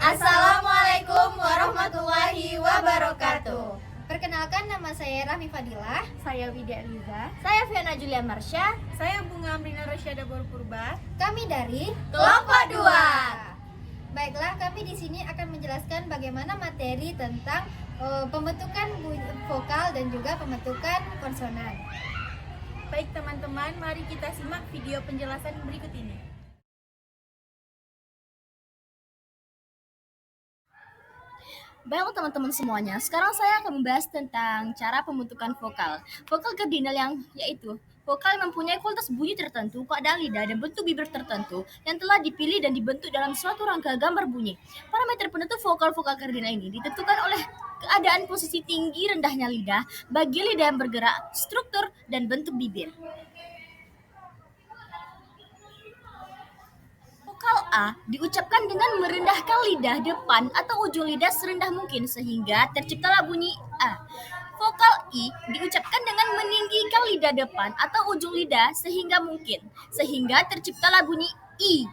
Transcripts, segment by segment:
Assalamualaikum warahmatullahi wabarakatuh. Perkenalkan, nama saya Rahmi Fadilah. Saya Widya Liza. Saya Fiona Julia Marsha. Saya Bunga Amrina Rosyada Borpurba. Kami dari Kelompok 2. Baiklah, kami di sini akan menjelaskan bagaimana materi tentang pembentukan vokal dan juga pembentukan konsonan. Baik teman-teman, mari kita simak video penjelasan berikut ini. Baiklah teman-teman semuanya, sekarang saya akan membahas tentang cara pembentukan vokal. Vokal kardinal yaitu vokal yang mempunyai kualitas bunyi tertentu, keadaan lidah, dan bentuk bibir tertentu yang telah dipilih dan dibentuk dalam suatu rangka gambar bunyi. Parameter penentu vokal-vokal kardinal ini ditentukan oleh keadaan posisi tinggi rendahnya lidah, bagian lidah yang bergerak, struktur, dan bentuk bibir. Vokal A diucapkan dengan merendahkan lidah depan atau ujung lidah serendah mungkin sehingga terciptalah bunyi A. Vokal I diucapkan dengan meninggikan lidah depan atau ujung lidah sehingga terciptalah bunyi I.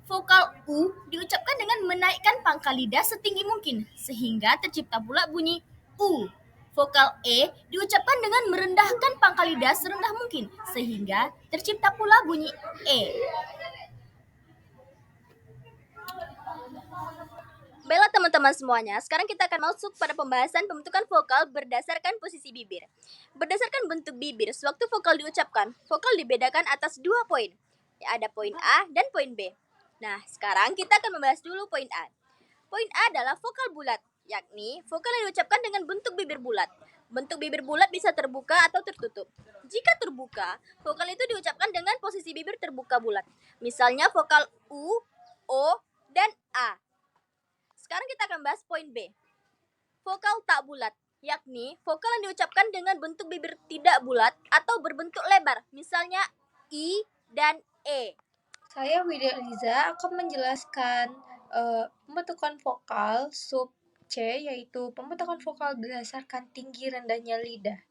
Vokal U diucapkan dengan menaikkan pangkal lidah setinggi mungkin sehingga tercipta pula bunyi U. Vokal E diucapkan dengan merendahkan pangkal lidah serendah mungkin sehingga tercipta pula bunyi E. Baiklah teman-teman semuanya, sekarang kita akan masuk pada pembahasan pembentukan vokal berdasarkan posisi bibir. Berdasarkan bentuk bibir, sewaktu vokal diucapkan, vokal dibedakan atas 2 poin. Ada poin A dan poin B. Nah, sekarang kita akan membahas dulu poin A. Poin A adalah vokal bulat, yakni vokal yang diucapkan dengan bentuk bibir bulat. Bentuk bibir bulat bisa terbuka atau tertutup. Jika terbuka, vokal itu diucapkan dengan posisi bibir terbuka bulat. Misalnya vokal U, O, dan A. Sekarang kita akan bahas poin B. Vokal tak bulat, yakni vokal yang diucapkan dengan bentuk bibir tidak bulat atau berbentuk lebar, misalnya I dan E. Saya Widya Liza akan menjelaskan pembentukan vokal sub C, yaitu pembentukan vokal berdasarkan tinggi rendahnya lidah.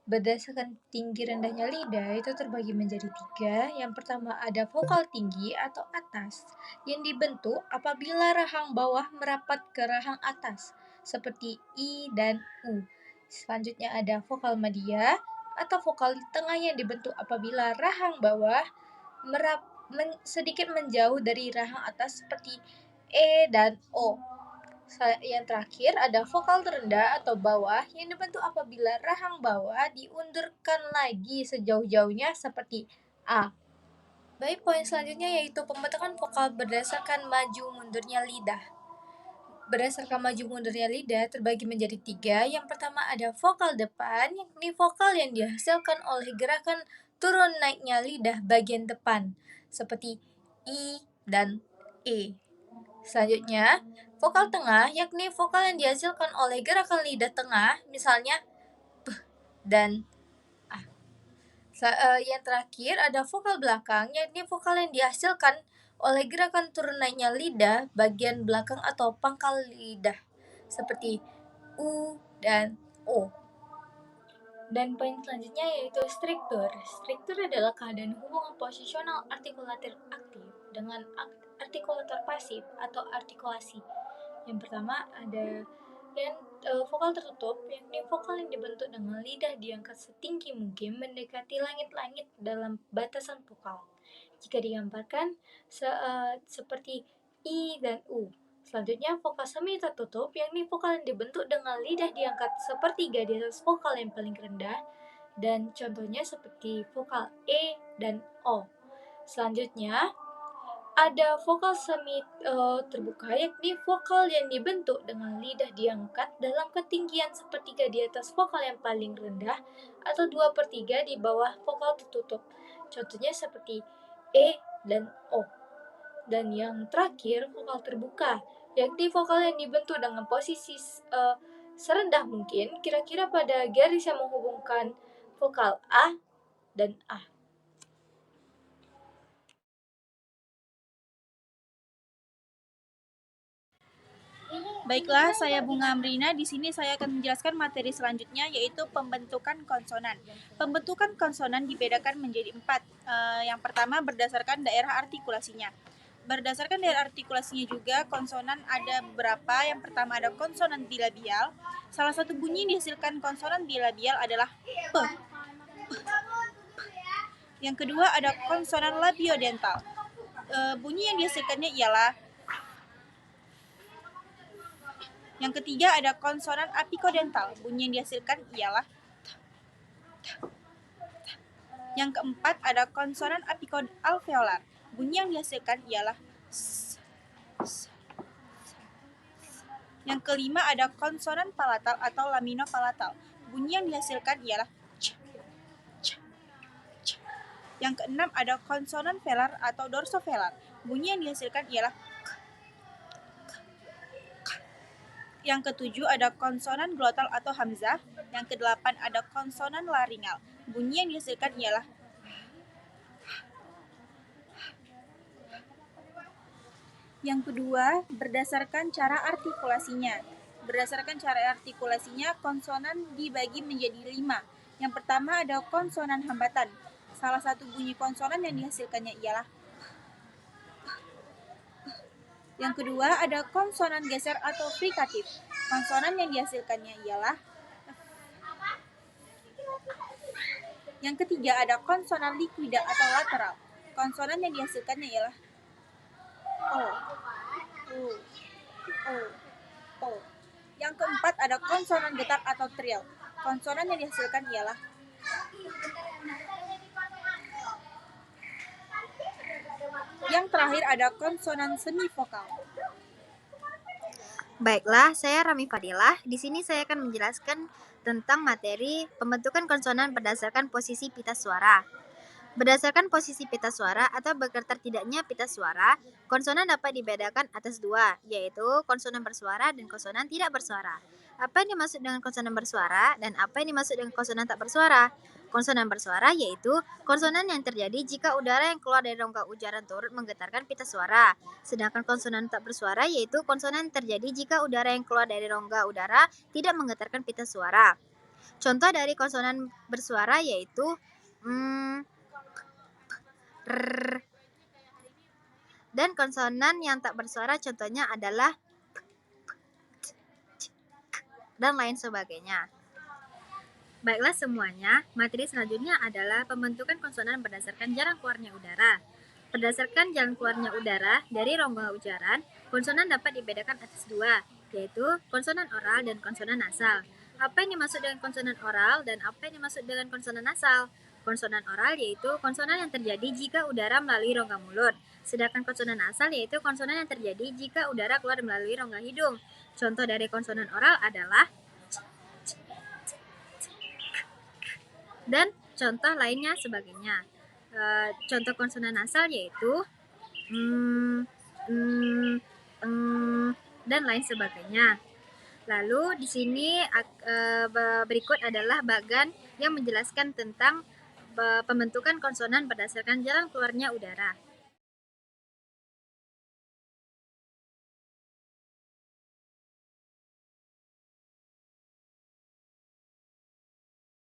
Berdasarkan tinggi rendahnya lidah itu terbagi menjadi 3. Yang pertama ada vokal tinggi atau atas yang dibentuk apabila rahang bawah merapat ke rahang atas seperti I dan U. Selanjutnya ada vokal media atau vokal tengah yang dibentuk apabila rahang bawah sedikit menjauh dari rahang atas seperti E dan O. Yang terakhir ada vokal terendah atau bawah yang dibentuk apabila rahang bawah diundurkan lagi sejauh-jauhnya seperti A. Baik, poin selanjutnya yaitu pembentukan vokal berdasarkan maju mundurnya lidah. Berdasarkan maju mundurnya lidah terbagi menjadi 3. Yang pertama ada vokal depan, yakni vokal yang dihasilkan oleh gerakan turun naiknya lidah bagian depan seperti I dan E. Selanjutnya, vokal tengah yakni vokal yang dihasilkan oleh gerakan lidah tengah, misalnya P dan A. Yang terakhir ada vokal belakang, yakni vokal yang dihasilkan oleh gerakan turun naiknya lidah bagian belakang atau pangkal lidah, seperti U dan O. Dan poin selanjutnya yaitu struktur. Struktur adalah keadaan hubungan posisional artikulatif aktif dengan artikulator pasif atau artikulasi. Yang pertama ada vokal tertutup, yakni vokal yang dibentuk dengan lidah diangkat setinggi mungkin mendekati langit-langit dalam batasan vokal. Jika digambarkan seperti I dan U. Selanjutnya vokal semi tertutup, yakni vokal yang dibentuk dengan lidah diangkat sepertiga di atas vokal yang paling rendah, dan contohnya seperti vokal E dan O. Selanjutnya ada vokal semi terbuka, yakni vokal yang dibentuk dengan lidah diangkat dalam ketinggian sepertiga di atas vokal yang paling rendah atau 2/3 di bawah vokal tertutup. Contohnya seperti E dan O. Dan yang terakhir vokal terbuka, yakni vokal yang dibentuk dengan posisi serendah mungkin kira-kira pada garis yang menghubungkan vokal A dan A. Baiklah, saya Bunga Amrina. Di sini saya akan menjelaskan materi selanjutnya, yaitu pembentukan konsonan. Pembentukan konsonan dibedakan menjadi 4. Yang pertama berdasarkan daerah artikulasinya. Berdasarkan dari artikulasinya juga, konsonan ada beberapa. Yang pertama ada konsonan bilabial. Salah satu bunyi yang dihasilkan konsonan bilabial adalah P. Yang kedua ada konsonan labiodental. Bunyi yang dihasilkannya ialah. Yang ketiga ada konsonan apikodental. Bunyi yang dihasilkan ialah. Yang keempat ada konsonan apikoalveolar. Bunyi yang dihasilkan ialah S. Yang kelima ada konsonan palatal atau laminopalatal. Bunyi yang dihasilkan ialah C. Yang keenam ada konsonan velar atau dorsovelar. Bunyi yang dihasilkan ialah K. Yang ketujuh ada konsonan glotal atau hamzah. Yang kedelapan ada konsonan laringal. Bunyi yang dihasilkan ialah. Yang kedua, berdasarkan cara artikulasinya. Berdasarkan cara artikulasinya, konsonan dibagi menjadi 5. Yang pertama ada konsonan hambatan. Salah satu bunyi konsonan yang dihasilkannya ialah. Yang kedua ada konsonan geser atau frikatif. Konsonan yang dihasilkannya ialah. Yang ketiga ada konsonan likuida atau lateral. Konsonan yang dihasilkannya ialah O. Yang keempat ada konsonan getar atau trial. Konsonan yang dihasilkan ialah. Yang terakhir ada konsonan semivokal. Baiklah, saya Rami Fadilah. Di sini saya akan menjelaskan tentang materi pembentukan konsonan berdasarkan posisi pita suara. Berdasarkan posisi pita suara atau bergetar tidaknya pita suara, konsonan dapat dibedakan atas dua, yaitu konsonan bersuara dan konsonan tidak bersuara. Apa yang dimaksud dengan konsonan bersuara dan apa yang dimaksud dengan konsonan tak bersuara? Konsonan bersuara yaitu konsonan yang terjadi jika udara yang keluar dari rongga ujaran turut menggetarkan pita suara. Sedangkan konsonan tak bersuara yaitu konsonan yang terjadi jika udara yang keluar dari rongga udara tidak menggetarkan pita suara. Contoh dari konsonan bersuara yaitu R. Dan konsonan yang tak bersuara contohnya adalah dan lain sebagainya. Baiklah semuanya, materi selanjutnya adalah pembentukan konsonan berdasarkan jalan keluarnya udara. Berdasarkan jalan keluarnya udara dari rongga ujaran, konsonan dapat dibedakan atas dua, yaitu konsonan oral dan konsonan nasal. Apa yang dimaksud dengan konsonan oral dan apa yang dimaksud dengan konsonan nasal? Konsonan oral yaitu konsonan yang terjadi jika udara melalui rongga mulut, sedangkan konsonan nasal yaitu konsonan yang terjadi jika udara keluar melalui rongga hidung. Contoh dari konsonan oral adalah dan contoh lainnya sebagainya. Contoh konsonan nasal yaitu dan lain sebagainya. Lalu di sini berikut adalah bagan yang menjelaskan tentang pembentukan konsonan berdasarkan jalan keluarnya udara.